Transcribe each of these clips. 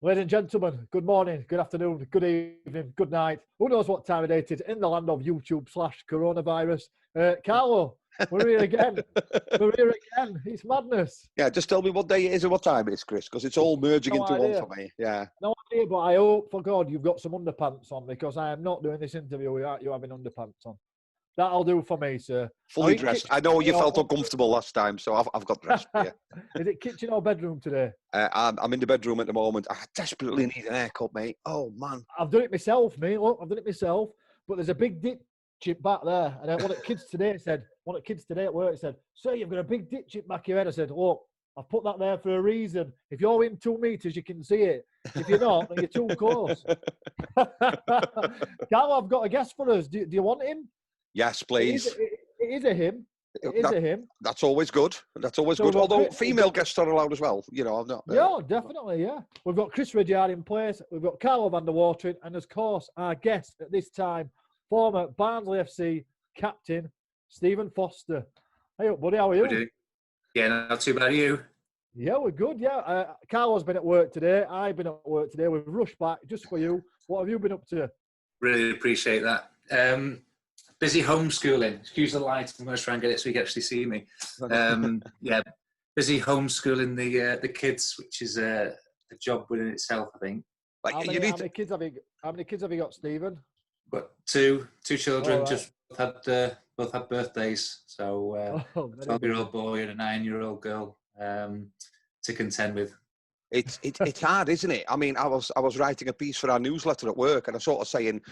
Ladies and gentlemen, good morning, good afternoon, good evening, good night. Who knows what time of day it is in the land of YouTube/coronavirus. Carlo, we're here again. We're here again. It's madness. Yeah, just tell me what day it is and what time it is, Chris, because it's all merging into one for me. Yeah. No idea, but I hope, for God, you've got some underpants on, because I am not doing this interview without you having underpants on. That'll do for me, sir. Fully dressed. I know you felt uncomfortable last time, so I've got dressed. Yeah. Is it kitchen or bedroom today? I'm in the bedroom at the moment. I desperately need an haircut, mate. Oh, man. I've done it myself, mate. Look, I've done it myself. But there's a big ditch chip back there. And one of the kids today at work said, "Sir, you've got a big ditch chip back your head." I said, "Look, I've put that there for a reason. If you're in 2 meters, you can see it. If you're not, then you're too close." Carlo, I've got a guest for us. Do you want him? Yes, please. It is a him. It is a him. That's always good. That's always good. Although female guests are allowed as well. You know, I'm not. Yeah, definitely, yeah. We've got Chris Rudyard in place. We've got Carlo van der Watering. And, of course, our guest at this time, former Barnsley FC captain, Stephen Foster. Hey up, buddy. How are you? Yeah, not too bad. Are you? Yeah, we're good, yeah. Carlo's been at work today. I've been at work today. We've rushed back just for you. What have you been up to? Really appreciate that. Busy homeschooling. Excuse the light. I'm going to try and get it so you can actually see me. Yeah, busy homeschooling the kids, which is a job within itself, I think. Like, how many kids have you got, Stephen? But two children, right. just both had birthdays. So a 12-year-old boy and a 9-year-old girl to contend with. It's hard, isn't it? I mean, I was writing a piece for our newsletter at work, and I was sort of saying,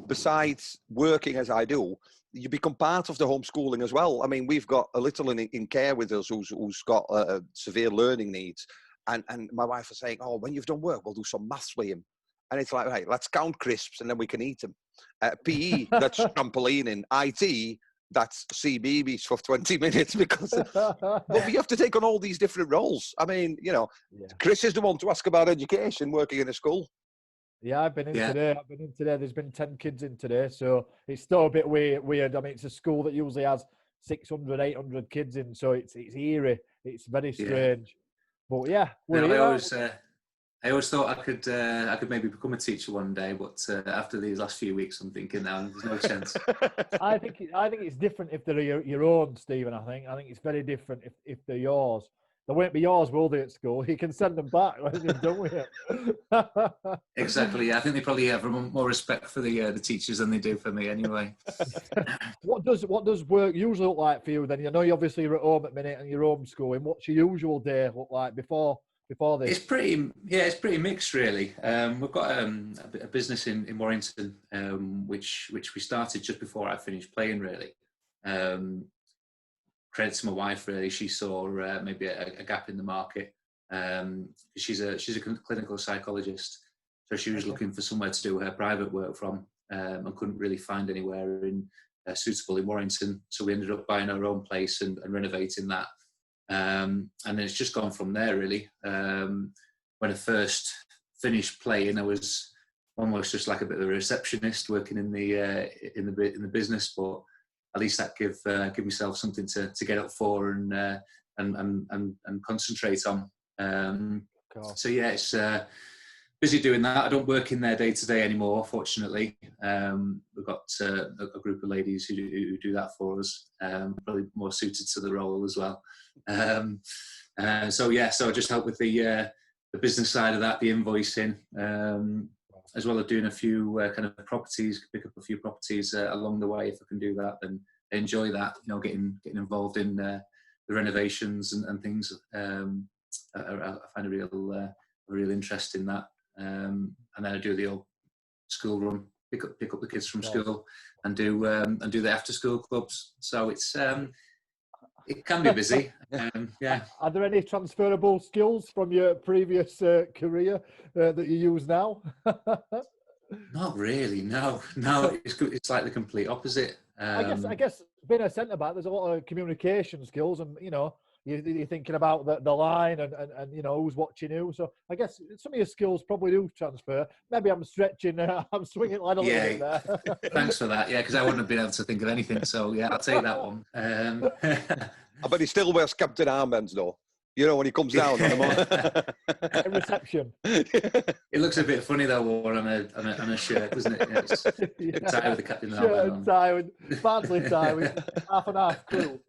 besides working as I do, you become part of the homeschooling as well. I mean, we've got a little in care with us who's got severe learning needs, and my wife was saying, "Oh, when you've done work, we'll do some maths with him." And it's like, right, let's count crisps and then we can eat them. PE, that's trampolining. IT, that's CBeebies for 20 minutes because but we have to take on all these different roles. I mean, you know, yeah. Chris is the one to ask about education working in a school. Yeah, I've been in today. There's been 10 kids in today, so it's still a bit weird. I mean, it's a school that usually has 600, 800 kids in, so it's eerie. It's very strange. Yeah. But yeah, I always thought I could maybe become a teacher one day, but after these last few weeks, I'm thinking now there's no chance. I think it's different if they're your own, Stephen. I think it's very different if they're yours. They won't be yours, will they, at school? You can send them back when you're done with it. Exactly. Yeah, I think they probably have more respect for the teachers than they do for me, anyway. What does work usually look like for you then? You know, you obviously you're at home at the minute and you're homeschooling. What's your usual day look like before this? It's pretty mixed, really. We've got a business in Warrington, which we started just before I finished playing, really. Credit to my wife, really. She saw maybe a gap in the market. She's a clinical psychologist, so she was looking for somewhere to do her private work from, and couldn't really find anywhere suitable in Warrington. So we ended up buying our own place and renovating that. And then it's just gone from there, really. When I first finished playing, I was almost just like a bit of a receptionist working in the business, but at least that give myself something to get up for and concentrate on. So yeah, it's busy doing that. I don't work in there day to day anymore, fortunately. We've got a group of ladies who do that for us, probably more suited to the role as well. So I just help with the business side of that, the invoicing, as well as doing a few kind of properties, pick up a few properties along the way. If I can do that, then I enjoy that. Getting involved in the renovations and things. I find a real interest in that. And then I do the old school run, pick up the kids from school, and do the after school clubs. So it's it can be busy. Are there any transferable skills from your previous career that you use now? Not really. No. It's like the complete opposite. I guess being a centre back, there's a lot of communication skills, and you're thinking about the line and who's watching who. So I guess some of your skills probably do transfer. Maybe I'm stretching, I'm swinging line a little bit there. Thanks for that. Yeah, because I wouldn't have been able to think of anything. So yeah, I'll take that one. But he still wears captain armbands though. When he comes down on the reception. It looks a bit funny though, worn on a shirt, doesn't it? Tie with the captain shirt and tie with Barnsley tie with half and half Crewe.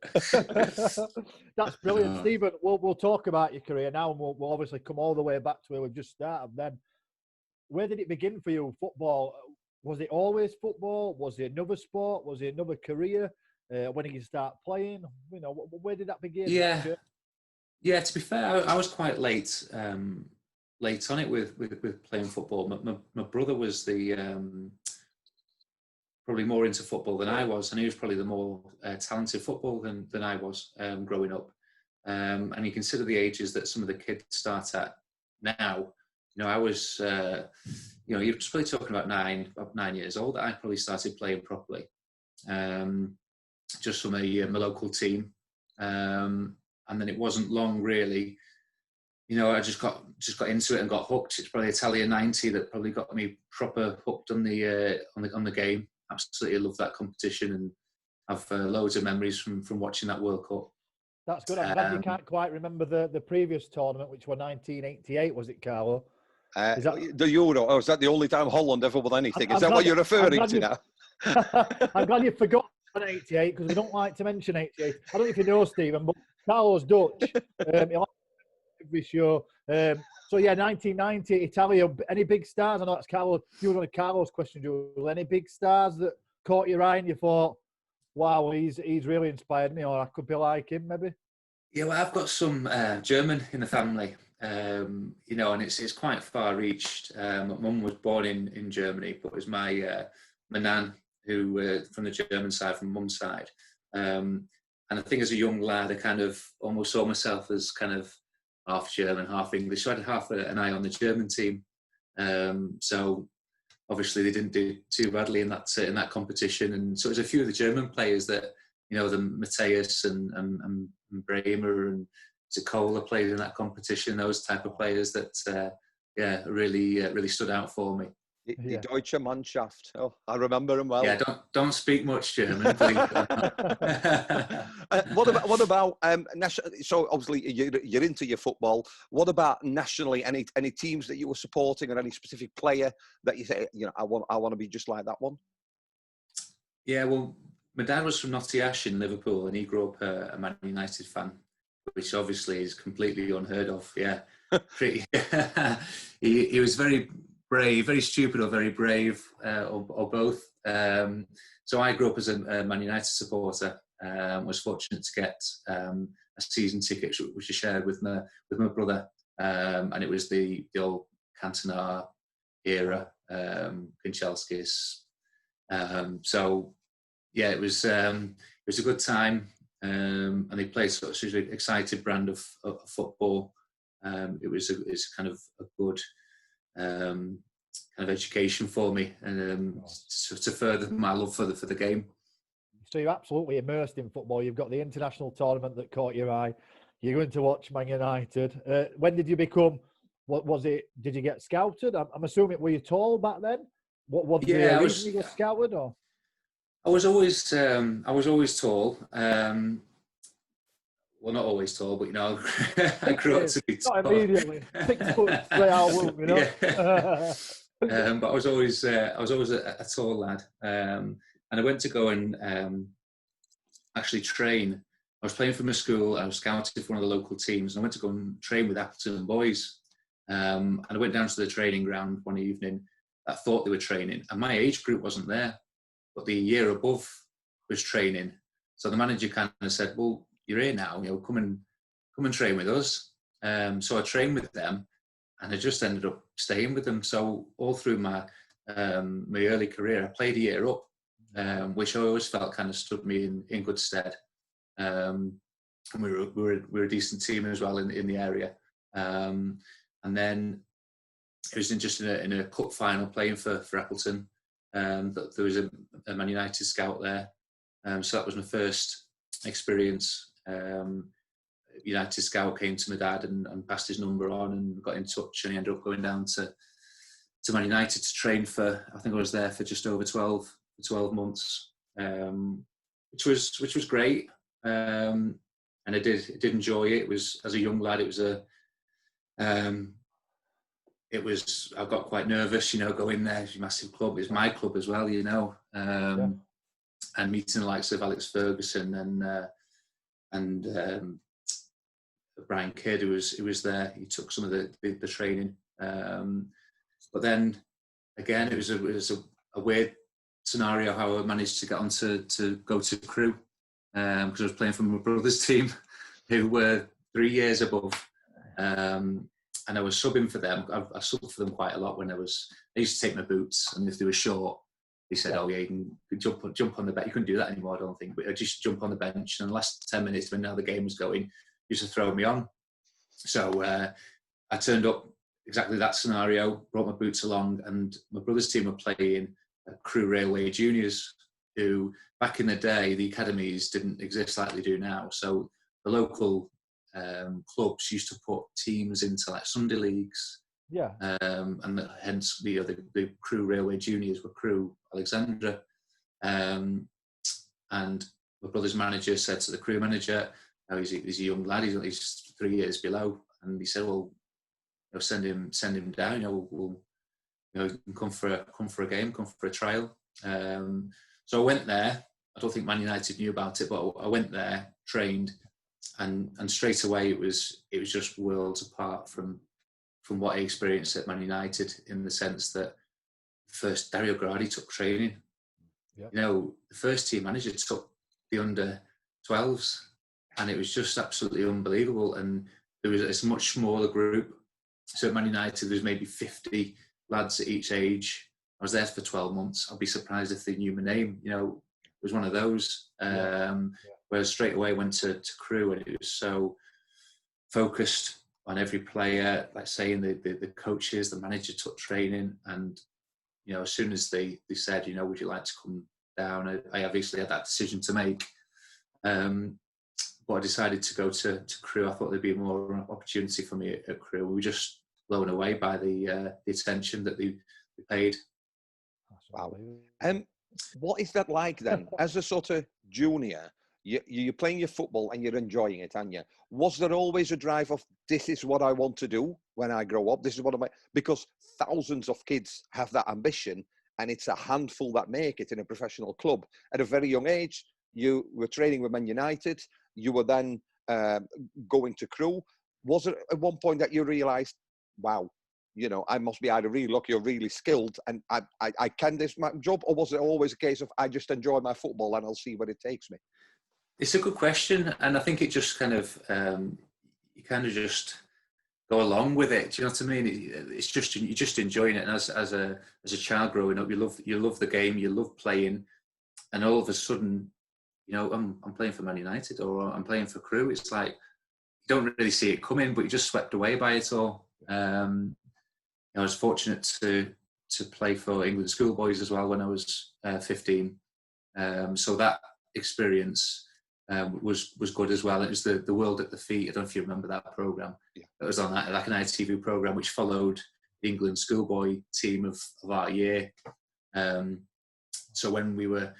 That's brilliant, Stephen. We'll talk about your career now, and we'll obviously come all the way back to where we've just started. Then, where did it begin for you? Football? Was it always football? Was it another sport? Was it another career? When did you start playing? Where did that begin? Yeah, to be fair, I was quite late on it with playing football. My brother was probably more into football than I was, and he was probably the more talented footballer than I was growing up. And you consider the ages that some of the kids start at now. I was, you're probably talking about 9 years old. I probably started playing properly, just from my local team. And then it wasn't long, really. I just got into it and got hooked. It's probably Italia '90 that probably got me proper hooked on the game. Absolutely love that competition, and have loads of memories from watching that World Cup. That's good. I'm glad you can't quite remember the previous tournament, which was 1988, was it, Carlo? The Euro, or is that the only time Holland ever won anything? Is that what you're referring to now? I'm glad you forgot 88, because we don't like to mention 88. I don't know if you know, Stephen, but Carlo's Dutch. He likes every show. So yeah, 1990, Italia. Any big stars? I know that's Carlo. You were on Carlo's question, Joel. Any big stars that caught your eye and you thought, wow, he's really inspired me, or I could be like him, maybe? Yeah, well, I've got some German in the family, and it's quite far-reached. My mum was born in Germany, but it was my nan who from the German side, from mum's side. And I think as a young lad, I kind of almost saw myself as kind of half German, half English. So I had half an eye on the German team. So obviously they didn't do too badly in that competition. And so it was a few of the German players that, the Matthias and Bremer and Zakola played in that competition. Those type of players that, really stood out for me. The Deutsche Mannschaft. Oh, I remember him well. Yeah, don't speak much German. What about so obviously you're into your football. What about nationally? Any teams that you were supporting, or any specific player that you say, I want to be just like that one? Yeah, well, my dad was from Nottingham in Liverpool, and he grew up a Man United fan, which obviously is completely unheard of. Yeah, he was very brave, very stupid, or very brave, or both. So I grew up as a Man United supporter. Was fortunate to get a season ticket, which I shared with my brother, and it was the old Cantona era, Kanchelskis. So yeah, it was a good time, and they played such an exciting brand of football. It's kind of a good kind of education for me, and to further my love for the game. So you're absolutely immersed in football. You've got the international tournament that caught your eye. You're going to watch Man United. When did you become? What was it? Did you get scouted? I'm assuming, were you tall back then? What was the reason you got scouted? Or I was always tall. well, not always tall, but I grew up to be tall. Not immediately. 6 foot, 3 hour womb, Yeah. But I was always a tall lad, and I went to go and actually train. I was playing for my school. I was scouted for one of the local teams, and I went to go and train with Appleton boys. And I went down to the training ground one evening. I thought they were training, and my age group wasn't there, but the year above was training. So the manager kind of said, "Well, you're here now. Come and train with us." So I trained with them, and I just ended up staying with them. So all through my early career, I played a year up, which I always felt kind of stood me in good stead. And we were a decent team as well in the area. And then it was just in a cup final playing for Appleton. There was a Man United scout there. So that was my first experience. United scout came to my dad and passed his number on and got in touch, and he ended up going down to Man United to train for, I think I was there for just over 12 months, which was great. And I did enjoy it. It was, as a young lad, I got quite nervous, going there. It's a massive club. It's my club as well, and meeting the likes of Alex Ferguson and Brian Kidd, who was there. He took some of the training. But then again, it was a weird scenario how I managed to get on to go to Crewe, because I was playing for my brother's team, who were 3 years above. And I was subbing for them. I subbed for them quite a lot when I used to take my boots, and if they were short, they said, "Oh yeah, you can jump on the bench." You couldn't do that anymore, I don't think. But I just jump on the bench, and the last 10 minutes when now the game was going, used to throw me on. So I turned up exactly that scenario, brought my boots along, and my brother's team were playing Crewe Railway Juniors, who back in the day the academies didn't exist like they do now. So the local clubs used to put teams into like Sunday leagues, and hence the Crewe Railway Juniors were Crewe Alexandra, and my brother's manager said to the Crewe manager, he's a young lad, he's 3 years below, and he said, "Well, send him down. We'll come for a game, come for a trial." So I went there. I don't think Man United knew about it, but I went there, trained. And straight away it was just worlds apart from what I experienced at Man United, in the sense that first Dario Gradi took training. Yep. The first team manager took the under 12s, and it was just absolutely unbelievable. And it's a much smaller group. So at Man United there's maybe 50 lads at each age. I was there for 12 months. I'd be surprised if they knew my name. It was one of those. Whereas straight away went to Crewe, and it was so focused on every player, like saying the coaches, the manager took training, and as soon as they said, would you like to come down, I obviously had that decision to make, but I decided to go to Crewe. I thought there'd be more opportunity for me at Crewe. We were just blown away by the attention that they paid. Wow. What is that like then, as a sort of junior? You're playing your football and you're enjoying it, aren't you? Was there always a drive of, this is what I want to do when I grow up? This is what because thousands of kids have that ambition, and it's a handful that make it in a professional club. At a very young age, you were training with Man United. You were then going to Crewe. Was it at one point that you realised, wow, I must be either really lucky or really skilled, and I can this my job? Or was it always a case of, I just enjoy my football and I'll see where it takes me? It's a good question, and I think it just kind of you kind of just go along with it. Do you know what I mean? It's just, you're just enjoying it. And as a child growing up, you love the game, you love playing, and all of a sudden, I'm playing for Man United, or I'm playing for Crewe. It's like you don't really see it coming, but you're just swept away by it all. I was fortunate to play for England schoolboys as well when I was 15. So that experience was good as well. It was the World at the Feet. I don't know if you remember that programme. Yeah. It was on that, like an ITV programme, which followed the England schoolboy team of our year. So when we were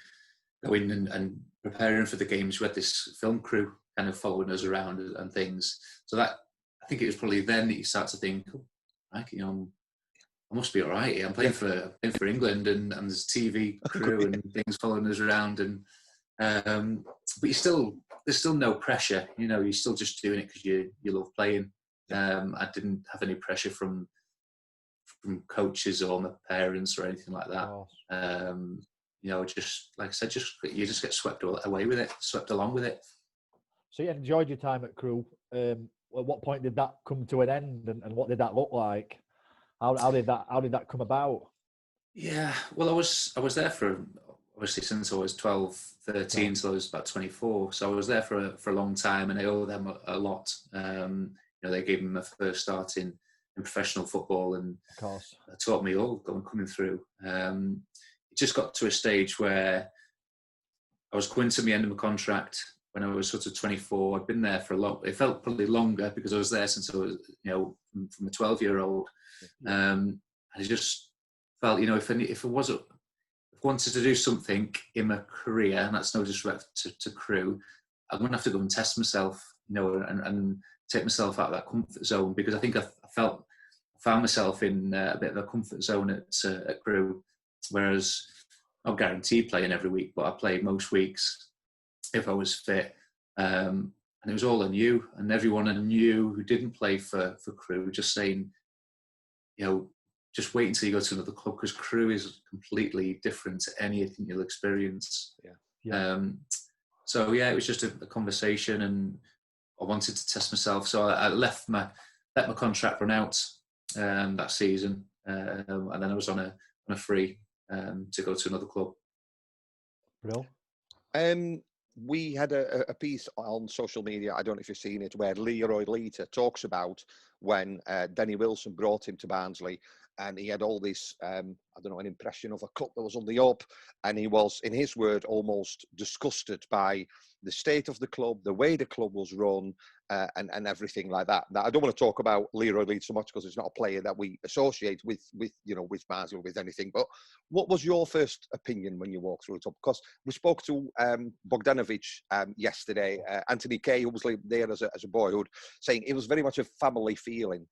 going and preparing for the games, we had this film crew kind of following us around and things. So that, I think it was probably then that you start to think, oh, you know, I must be all right here. I'm playing for England, and there's TV crew and things following us around, and but there's still no pressure. You know, you're still just doing it because you love playing. I didn't have any pressure from coaches or my parents or anything like that. You know, just like I said, you just get swept away with it, swept along with it. So you enjoyed your time at Crewe. At what point did that come to an end, and what did that look like? How did that come about? Yeah, well, I was there for, obviously, since I was 12, 13, till I was about 24. So I was there for a long time, and I owe them a lot. You know, they gave me my first start in professional football, and of course, taught me all coming through. It just got to a stage where I was coming to the end of my contract when I was sort of 24. I'd been there for a long. It felt probably longer because I was there since I was, you know, from a 12-year-old. And I just felt, you know, if I wanted to do something in my career, and that's no disrespect to Crewe, I'm going to have to go and test myself, you know, and take myself out of that comfort zone, because I think I found myself in a bit of a comfort zone at Crewe, whereas I'm guaranteed playing every week, but I played most weeks if I was fit. And it was all I knew, and everyone I knew who didn't play for Crewe just saying, you know, just wait until you go to another club, because Crewe is completely different to anything you'll experience. So yeah, it was just a conversation, and I wanted to test myself. So I let my contract run out that season, and then I was on a free to go to another club. Real. We had a piece on social media, I don't know if you've seen it, where Leroy Leiter talks about when Denny Wilson brought him to Barnsley, and he had all this, an impression of a club that was on the up, and he was, in his word, almost disgusted by the state of the club, the way the club was run, and everything like that. Now, I don't want to talk about Leroy Leiter so much because it's not a player that we associate with Barnsley or with anything. But what was your first opinion when you walked through the top? Because we spoke to Bogdanovic yesterday, Anthony Kay, who was there as a boyhood, saying it was very much a family feeling.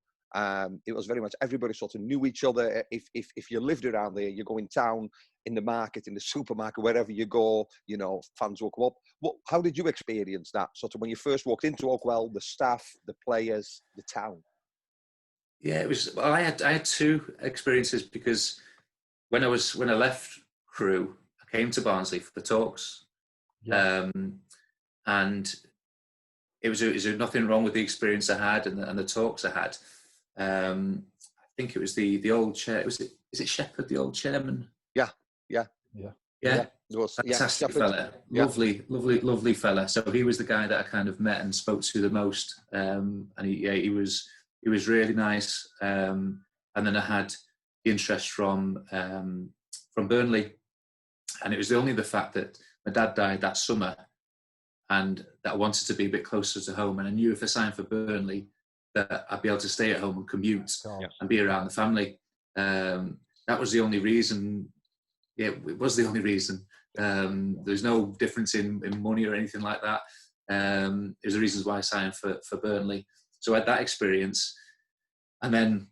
It was very much everybody sort of knew each other. If you lived around there, you go in town, in the market, in the supermarket, wherever you go, you know, fans will come up. How did you experience that sort of when you first walked into Oakwell, the staff, the players, the town? Yeah, it was. Well, I had two experiences, because when I left Crewe, I came to Barnsley for the talks, and it was nothing wrong with the experience I had and the talks I had. I think it was the old chair. Is it Shepherd, the old chairman? Yeah. Fantastic fella. Yeah. Lovely fella. So he was the guy that I kind of met and spoke to the most. And he was really nice. And then I had the interest from Burnley, and it was only the fact that my dad died that summer, and that I wanted to be a bit closer to home. And I knew if I signed for Burnley, that I'd be able to stay at home and commute and be around the family. That was the only reason. Yeah, it was the only reason. There's no difference in money or anything like that. It was the reasons why I signed for Burnley. So I had that experience. And then,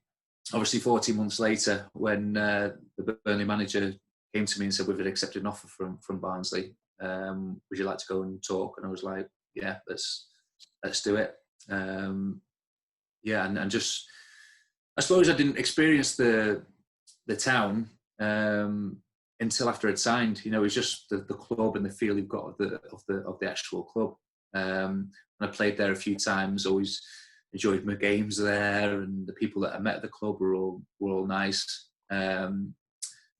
obviously, 14 months later, when the Burnley manager came to me and said, we've accepted an offer from Barnsley. Would you like to go and talk? And I was like, yeah, let's do it. And just, I suppose I didn't experience the town until after I'd signed. You know, it was just the club and the feel you've got of the actual club. And I played there a few times. Always enjoyed my games there, and the people that I met at the club were all nice. And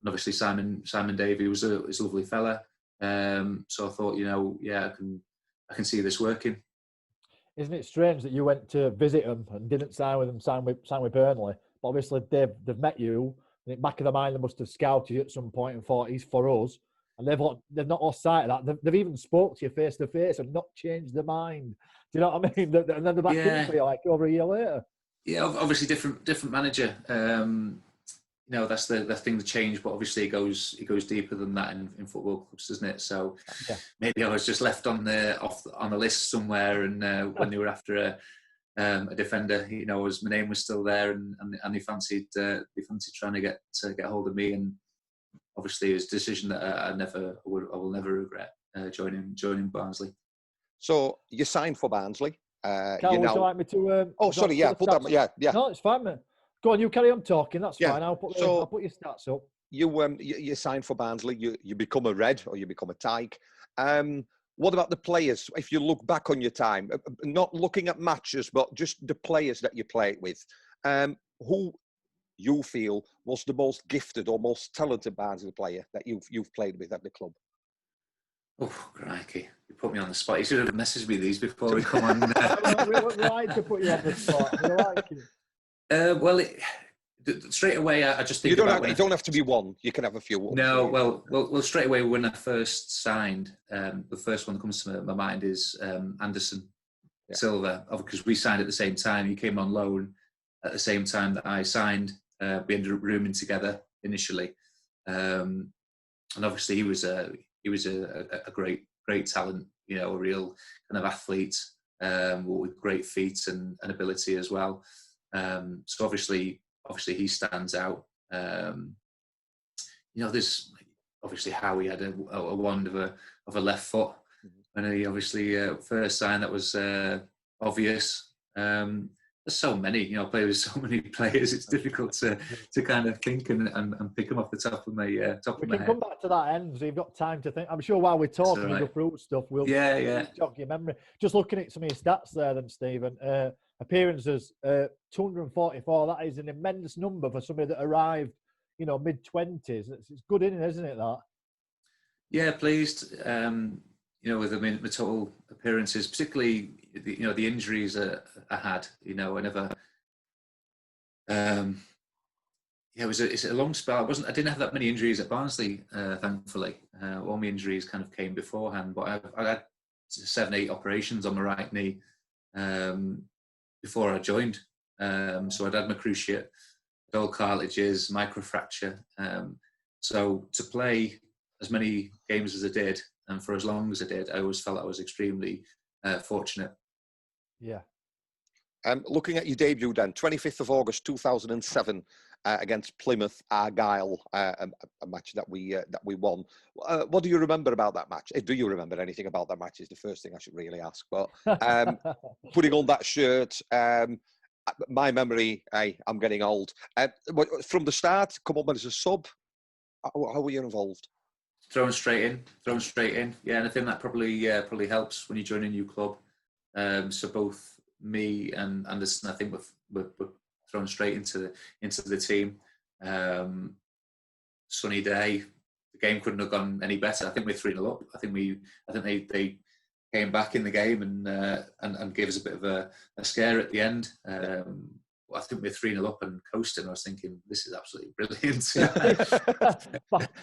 obviously Simon Davey was a lovely fella. So I thought, you know, yeah, I can see this working. Isn't it strange that you went to visit them and didn't sign with them, sign with Burnley? But obviously they've met you, and in the back of their mind they must have scouted you at some point and thought he's for us. And they've not lost sight of that. They've even spoke to you face to face and not changed their mind. Do you know what I mean? And then they're back in for you like over a year later. Yeah, obviously different manager. You that's the thing to change, but obviously it goes deeper than that in football clubs, doesn't it? So maybe I was just left on the list somewhere, and when they were after a defender, my name was still there, and they fancied trying to get hold of me, and obviously it was a decision that I will never regret joining Barnsley. So you signed for Barnsley. Carl, would you like me to? Sorry, yeah, put that. Yeah. No, it's fine, mate. Go on, you carry on talking. That's fine. I'll put your stats up. You signed for Barnsley. You become a Red or you become a Tyke. What about the players? If you look back on your time, not looking at matches, but just the players that you played with, who you feel was the most gifted or most talented Barnsley player that you've played with at the club? Oh, crikey. You put me on the spot. You should have messaged me these before we come on. We like to put you on the spot. We like it. Well, straight away, I just think you don't have to be one. You can have a few. No, well, straight away when I first signed, the first one that comes to my mind is Anderson Silva, because we signed at the same time. He came on loan at the same time that I signed. We ended up rooming together initially, and obviously he was a great talent. A real kind of athlete with great feet and ability as well. So obviously he stands out. There's obviously Howie had a wand of a left foot, and he obviously first signed that was obvious. There's so many, play with so many players. It's difficult to kind of think and pick them off the top of my head. We can come back to that end, so you've got time to think. I'm sure while we're talking, we'll go through stuff. We'll jog your memory. Just looking at some of your stats there, then, Stephen. Appearances, 244. That is an immense number for somebody that arrived, mid-20s. It's good inning, isn't it? That. Yeah, pleased. With the total appearances, particularly the injuries I had. I never. It's a long spell. I didn't have that many injuries at Barnsley, thankfully. All my injuries kind of came beforehand, but I had 7-8 operations on my right knee before I joined. So I'd had my cruciate, dull cartilages, microfracture. So to play as many games as I did, and for as long as I did, I always felt I was extremely fortunate. Yeah. Looking at your debut then, 25th of August 2007 against Plymouth Argyle, a match that we won. What do you remember about that match? Do you remember anything about that match is the first thing I should really ask. But putting on that shirt, my memory, I'm getting old. From the start, come on as a sub, how were you involved? Thrown straight in. Yeah, and I think that probably helps when you join a new club. So both me and Anderson, I think, were thrown straight into the team. Sunny day, the game couldn't have gone any better. I think we're 3-0 up. I think they came back in the game and gave us a bit of a scare at the end. I think we're 3-0 up and coasting. I was thinking, this is absolutely brilliant.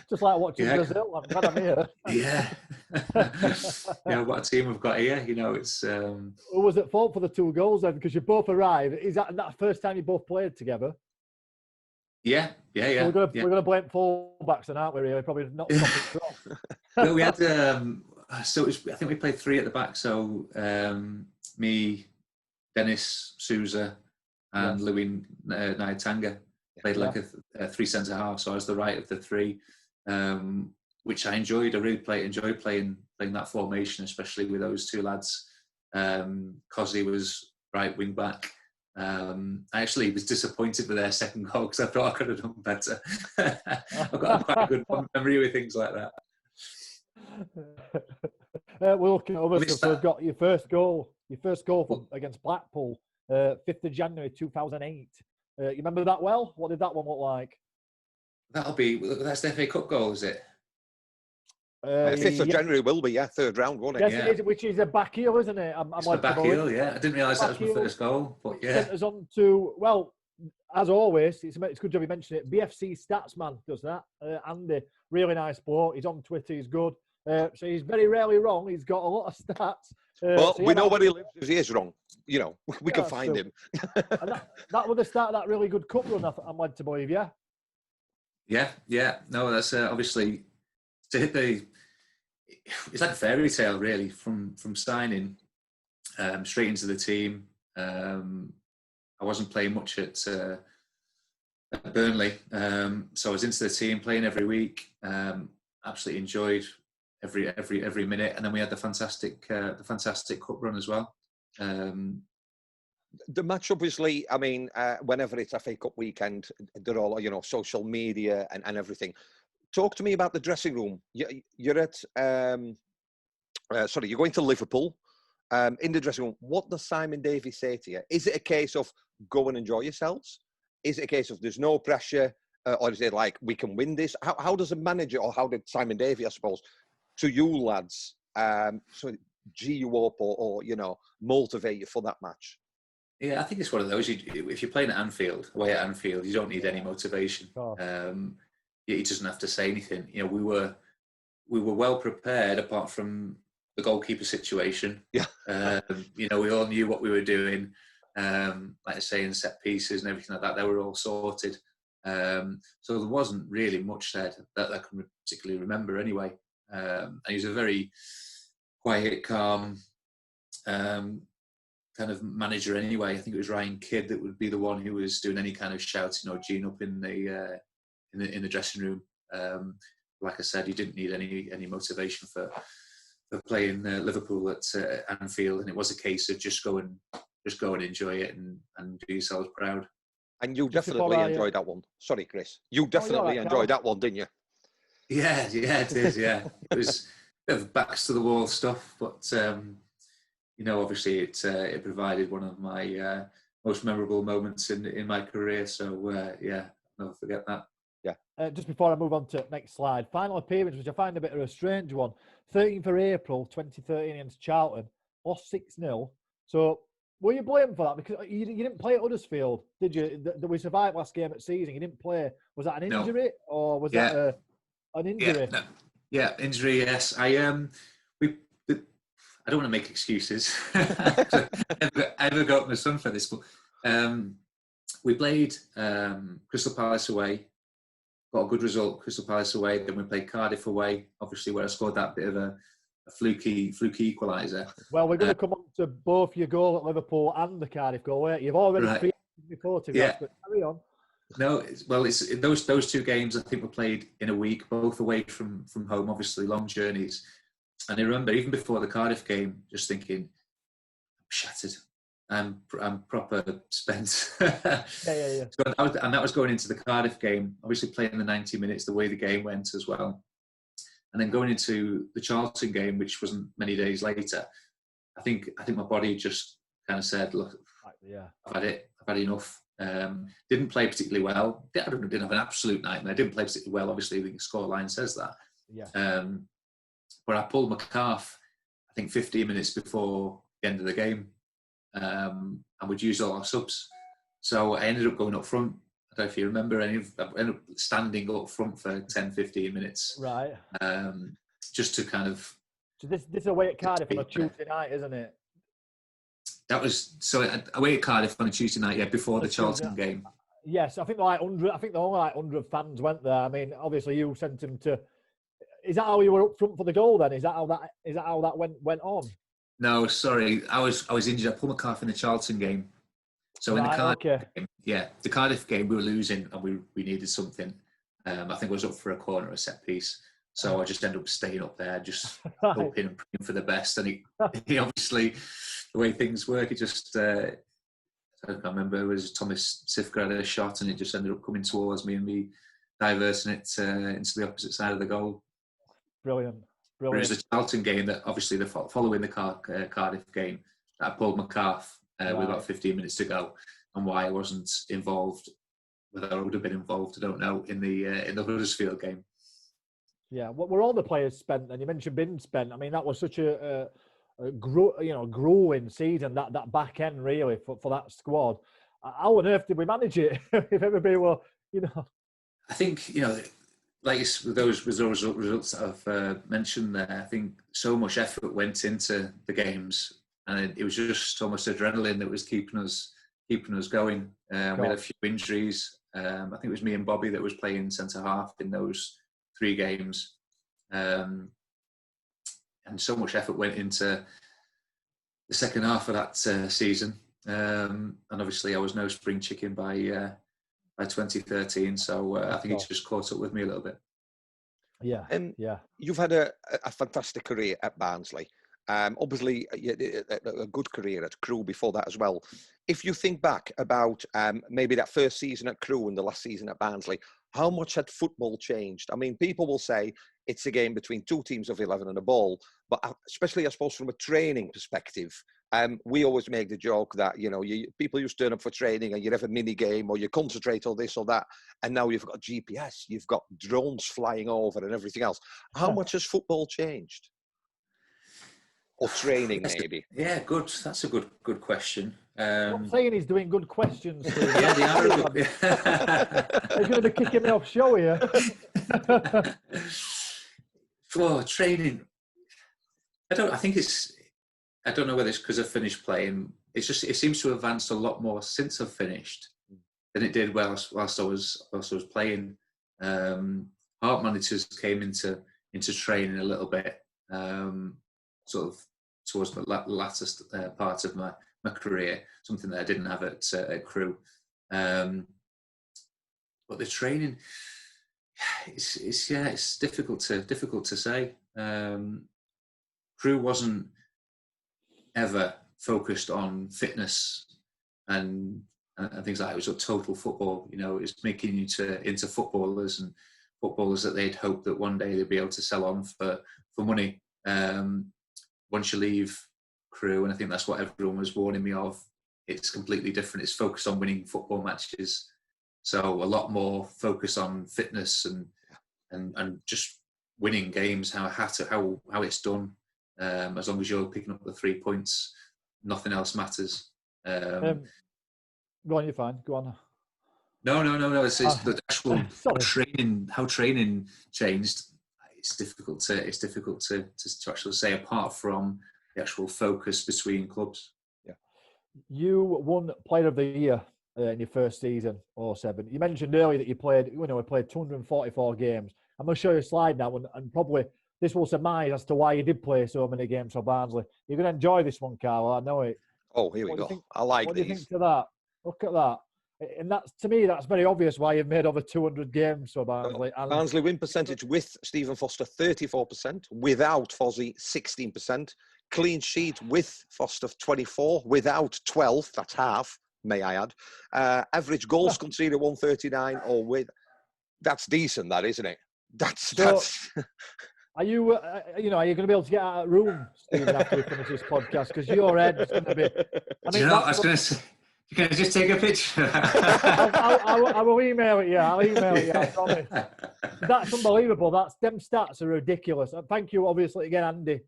Just like watching Brazil. I'm glad I'm here. Yeah. What a team we've got here. It's. Who was at fault for the 2 goals then? Because you both arrived. Is that first time you both played together? Yeah. So we're gonna blame fullbacks, then, aren't we? Really, probably not. Well, we had. So I think we played 3 at the back. So me, Dennis Souza, and Louis Nyatanga played like a 3 centre half, so I was the right of the 3, which I enjoyed. I really enjoyed playing that formation, especially with those 2 lads. Cosy was right wing back. I actually was disappointed with their second goal because I thought I could have done better. I've got quite a good memory with things like that. We're looking at other stuff. So we've got your first goal against Blackpool. 5th of January 2008. You remember that well? What did that one look like? That's the FA Cup goal, is it? 5th of January will be, 3rd round, won't it? Yes, it is, which is a back heel, isn't it? It's the back heel, yeah. I didn't realise that was my first goal, but yeah. Sent us on to, well, as always, it's a good job you mentioned it. BFC Statsman does that. Andy, really nice bloke. He's on Twitter, he's good. So he's very rarely wrong. He's got a lot of stats. We know where he lives. If he is wrong, we can find him. And that was the start of that really good cup run, I'm led to believe, yeah? Yeah. No, that's obviously to hit the. It's like a fairy tale, really, from signing straight into the team. I wasn't playing much at Burnley, so I was into the team, playing every week. Absolutely enjoyed every minute, and then we had the fantastic cup run as well. The match, obviously, I mean, whenever it's FA Cup weekend, they're all, social media and everything. Talk to me about the dressing room. You're at, you're going to Liverpool. In the dressing room, what does Simon Davies say to you? Is it a case of go and enjoy yourselves? Is it a case of there's no pressure? Or is it like, we can win this? How does a manager, or how did Simon Davies, I suppose, to you lads, gee you up or motivate you for that match? Yeah, I think it's one of those. If you're playing at Anfield, away at Anfield, you don't need any motivation. He doesn't have to say anything. We were well prepared, apart from the goalkeeper situation. Yeah. We all knew what we were doing. Like I say, in set pieces and everything like that, they were all sorted. So there wasn't really much said that I can particularly remember anyway. And he was a very quiet, calm kind of manager anyway. I think it was Ryan Kidd that would be the one who was doing any kind of shouting or geeing up in the dressing room. Like I said, he didn't need any motivation for playing Liverpool at Anfield, and it was a case of just go and enjoy it and do yourselves proud. And you definitely enjoyed that one. Sorry, Chris. You definitely enjoyed that one, didn't you? Yeah, it is. Yeah, it was a bit of backs to the wall stuff, but obviously it provided one of my most memorable moments in my career. So I'll never forget that. Yeah. Just before I move on to next slide, final appearance, which I find a bit of a strange one. 13th of April 2013 against Charlton, lost 6-0. So were you blamed for that? Because you didn't play at Huddersfield, did you? We survived last game at season. You didn't play. Was that an injury or was that an injury? Yeah, injury. Yes, I don't want to make excuses. I never got my son for this, but we played Crystal Palace away. Got a good result, Crystal Palace away. Then we played Cardiff away, obviously, where I scored that bit of a fluky equaliser. Well, we're going to come on to both your goal at Liverpool and the Cardiff goal. You've already preempted before, but carry on. No, it's those two games I think were played in a week, both away from home, obviously long journeys. And I remember even before the Cardiff game, just thinking, I'm shattered. I'm proper spent. Yeah. So that was going into the Cardiff game, obviously playing the 90 minutes, the way the game went as well. And then going into the Charlton game, which wasn't many days later, I think my body just kind of said, look, I've had enough. Didn't play particularly well. Didn't have an absolute nightmare. Didn't play particularly well. Obviously, the scoreline says that. Yeah. But I pulled my calf, I think 15 minutes before the end of the game. And we'd used all our subs. So I ended up going up front. I don't know if you remember I ended up standing up front for 10, 15 minutes. Right. Just to kind of... So this is away at Cardiff on a Tuesday night, isn't it? That was... So away at Cardiff on a Tuesday night, before the Charlton game. Yes, I think there only 100 fans went there. I mean, obviously you sent them to... Is that how you were up front for the goal then? Is that how that went on? No, sorry. I was injured. I pulled my calf in the Charlton game. So in the Cardiff game, the Cardiff game we were losing and we needed something. I think I was up for a corner, a set piece. So I just ended up staying up there, just hoping and praying for the best. And he obviously, the way things work, it just, I can't remember, it was Thomas Sifka had a shot and it just ended up coming towards me and me diverting it into the opposite side of the goal. Brilliant. Whereas the Charlton game, that obviously following the Cardiff game, I pulled my calf with about 15 minutes to go, and why I wasn't involved, whether I would have been involved, I don't know, in the Huddersfield game. Yeah, what were all the players spent? And you mentioned been spent. I mean, that was such a growing season, that back end really for that squad. How on earth did we manage it if everybody were, I think like those results that I've mentioned there, I think so much effort went into the games, and it was just almost adrenaline that was keeping us going. We had a few injuries. I think it was me and Bobby that was playing centre half in those 3 games. And so much effort went into the second half of that season. And obviously I was no spring chicken by 2013. So I think it's just caught up with me a little bit. Yeah. Yeah. You've had a fantastic career at Barnsley. Obviously, a good career at Crewe before that as well. If you think back about maybe that first season at Crewe and the last season at Barnsley, how much had football changed? I mean, people will say it's a game between 2 teams of 11 and a ball, but especially, I suppose, from a training perspective, we always make the joke that, people used to turn up for training and you'd have a mini game or you concentrate on this or that, and now you've got GPS, you've got drones flying over and everything else. How much has football changed? Or training, maybe. Yeah, good. That's a good question. I'm saying he's doing good questions. Yeah, they are. He's going to be kicking me off show here. For training, I don't know whether it's because I finished playing. It seems to have advanced a lot more since I've finished than it did whilst I was playing. Heart monitors came into training a little bit. Sort of towards the latter part of my career, something that I didn't have at Crewe. But the training, it's difficult to say. Crewe wasn't ever focused on fitness and things like that. It was a total football. It was making you into footballers and footballers that they'd hope that one day they'd be able to sell on for money. Once you leave Crewe, and I think that's what everyone was warning me of, it's completely different. It's focused on winning football matches. So a lot more focus on fitness and just winning games, how it's done. As long as you're picking up the 3 points, nothing else matters. Go on, you're fine. Go on. No. It's the actual how training changed. It's difficult to actually say, apart from the actual focus between clubs. Yeah. You won Player of the Year in your first season, 07. You mentioned earlier that you played 244 games. I'm going to show you a slide now, and probably this will surmise as to why you did play so many games for Barnsley. You're going to enjoy this one, Carlo. I know it. Oh, here we go. I like what these. What do you think to that? Look at that. And to me, that's very obvious why you've made over 200 games for Barnsley. Barnsley win percentage with Stephen Foster, 34%. Without Fozzie, 16%. Clean sheet with Foster, 24. Without 12, that's half, may I add. Average goals conceded, 139. Or with, that's decent, that, isn't it? That's. Are you going to be able to get out of the room, Stephen, after we finish this podcast? Because your head is going to be. I was going to say. You can just take a picture. I will email it. Yeah, I'll email it. Yeah, I promise. That's unbelievable. Them stats are ridiculous. Thank you, obviously, again, Andy.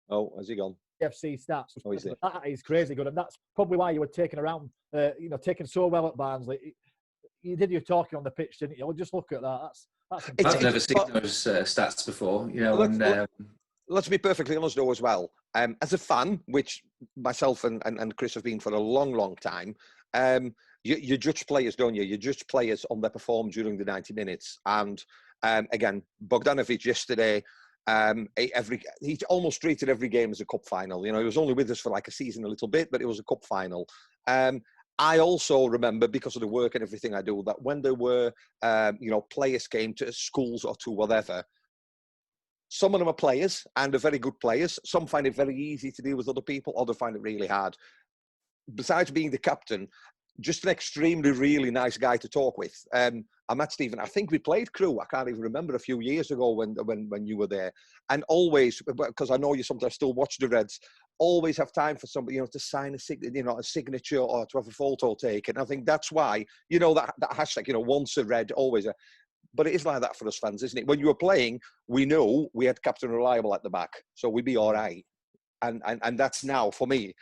Oh, has he gone? FC stats. Oh, is it? That is crazy good, and that's probably why you were taken around. Taken so well at Barnsley. You did your talking on the pitch, didn't you? Well, just look at that. That's. I've never seen those stats before. Let's be perfectly honest, though, as well. As a fan, which myself and Chris have been for a long, long time, you judge players, don't you? You judge players on their performance during the 90 minutes. And again, Bogdanovic yesterday, he almost treated every game as a cup final. He was only with us for like a season a little bit, but it was a cup final. I also remember, because of the work and everything I do, that when there were, players came to schools or to whatever, some of them are players and are very good players. Some find it very easy to deal with other people. Others find it really hard. Besides being the captain, just an extremely, really nice guy to talk with. I met Stephen. I think we played Crewe. I can't even remember, a few years ago when you were there. And always, because I know you sometimes still watch the Reds, always have time for somebody, to sign a signature or to have a photo taken. I think that's why, that hashtag, once a Red, always a. But it is like that for us fans, isn't it? When you were playing, we knew we had Captain Reliable at the back, so we'd be all right. And that's now, for me,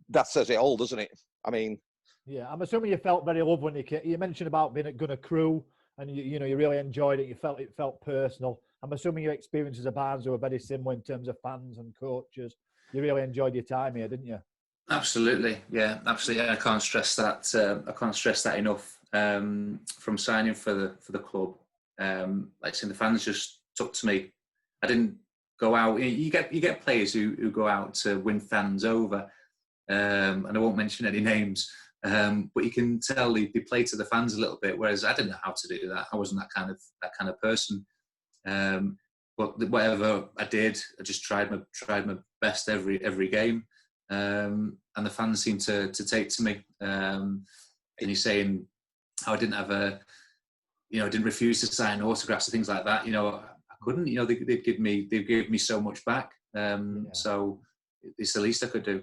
that says it all, doesn't it? I mean... Yeah, I'm assuming you felt very loved when you mentioned about being at Gunner Crewe, and you really enjoyed it. It felt personal. I'm assuming your experiences at Barnes were very similar in terms of fans and coaches. You really enjoyed your time here, didn't you? Absolutely, yeah, absolutely. I can't stress that. I can't stress that enough. From signing for the club, like saying the fans just took to me. I didn't go out. You get players who go out to win fans over, and I won't mention any names. But you can tell they play to the fans a little bit. Whereas I didn't know how to do that. I wasn't that kind of person. But whatever I did, I just tried my best every game. And the fans seemed to take to me. And he's saying how I didn't have I didn't refuse to sign autographs and things like that. I couldn't. They'd give me so much back. So it's the least I could do.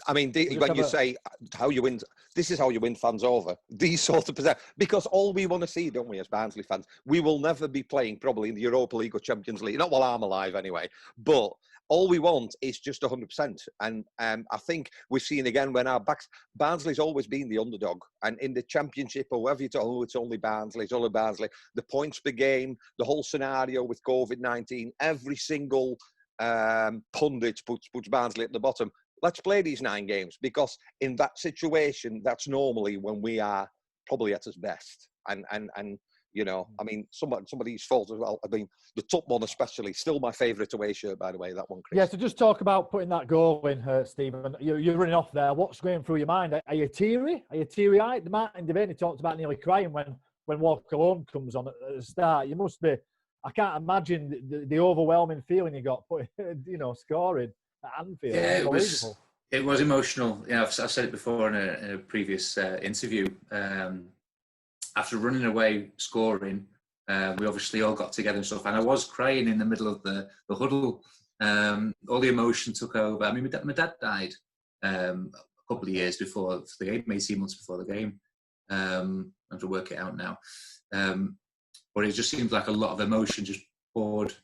I mean, when you say how you win, this is how you win fans over. These sort of because all we want to see, don't we, as Barnsley fans, we will never be playing probably in the Europa League or Champions League, not while I'm alive anyway. But all we want is just 100%. And I think we've seen again when our backs, Barnsley's always been the underdog. And in the Championship or wherever you talk, it's only Barnsley, it's only Barnsley. The points per game, the whole scenario with COVID-19, every single pundit puts Barnsley at the bottom. Let's play these 9 games, because in that situation, that's normally when we are probably at its best. And I mean, somebody's fault as well. I mean, the top one especially, still my favourite away shirt, by the way, that one, Chris. Yeah, so just talk about putting that goal in, Stephen. You're running off there. What's going through your mind? Are you teary? Are you teary-eyed? Martin Devaney talked about nearly crying when Walk Alone comes on at the start. You must be. I can't imagine the overwhelming feeling you got, scoring at Anfield. Yeah, it was emotional. I've said it before in a previous interview. After running away, scoring, we obviously all got together and stuff, and I was crying in the middle of the huddle. All the emotion took over. I mean, my dad died a couple of years before the game, 18 months before the game. I have to work it out now. But it just seemed like a lot of emotion just poured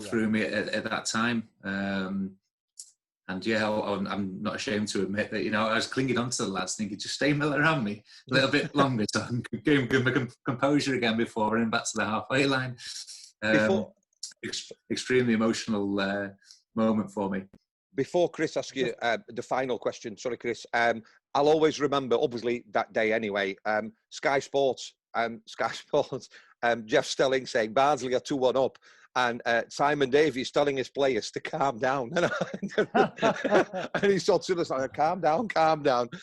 through me at that time. And I'm not ashamed to admit that, I was clinging on to the lads thinking, just stay around me a little bit longer so I can give my composure again before running back to the halfway line. Extremely emotional moment for me. Before Chris asks you the final question, sorry, Chris, I'll always remember, obviously, that day anyway, Sky Sports, Jeff Stelling saying Barnsley are 2-1 up. And Simon Davies telling his players to calm down. And he sort of like, calm down.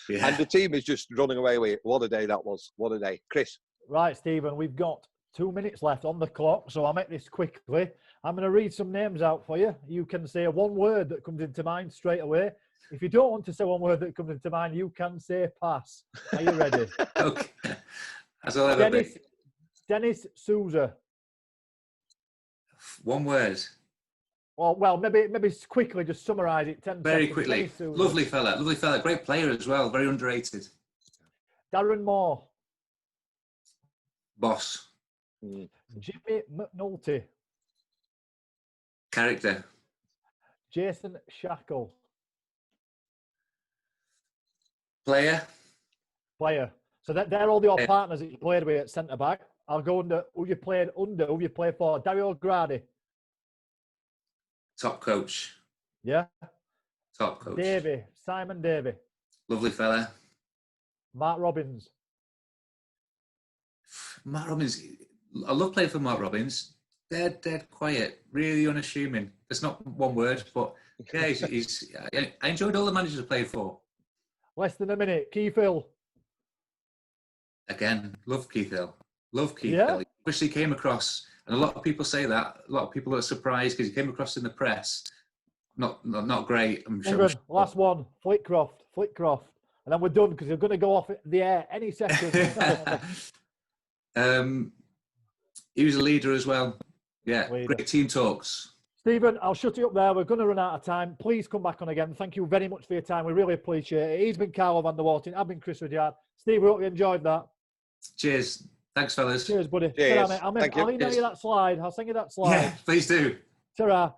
Yeah. And the team is just running away with it. What a day that was. What a day. Chris. Right, Stephen, we've got 2 minutes left on the clock, so I'll make this quickly. I'm going to read some names out for you. You can say one word that comes into mind straight away. If you don't want to say one word that comes into mind, you can say pass. Are you ready? Okay. That's all I've ever been. Dennis Souza. One word. Well, maybe quickly just summarise it. 10 Very seconds. quickly. Lovely fella. Great player as well. Very underrated. Darren Moore. Boss. Jimmy McNulty. Character. Jason Shackle. Player. So they're all your partners that you played with at centre back. I'll go under who you played for. Dario Gradi. Top coach. Yeah. Top coach. Simon Davey. Lovely fella. Mark Robbins. I love playing for Mark Robbins. Dead quiet, really unassuming. It's not one word, but yeah, I enjoyed all the managers I played for. Less than a minute. Keith Hill. Again, love Keith Hill. Yeah. Hill. He obviously came across, and a lot of people say that. A lot of people are surprised because he came across in the press. Not great. I'm sure. Last one. Flitcroft. And then we're done because you're going to go off the air any second. He was a leader as well. Yeah, great team talks. Stephen, I'll shut it up there. We're going to run out of time. Please come back on again. Thank you very much for your time. We really appreciate it. He's been Carlo van der Waterten. I've been Chris Rudyard. Steve, we hope you enjoyed that. Cheers. Thanks, fellas. Cheers, buddy. Cheers. I'll email you that slide. I'll send you that slide. Yeah, please do. Ta-ra.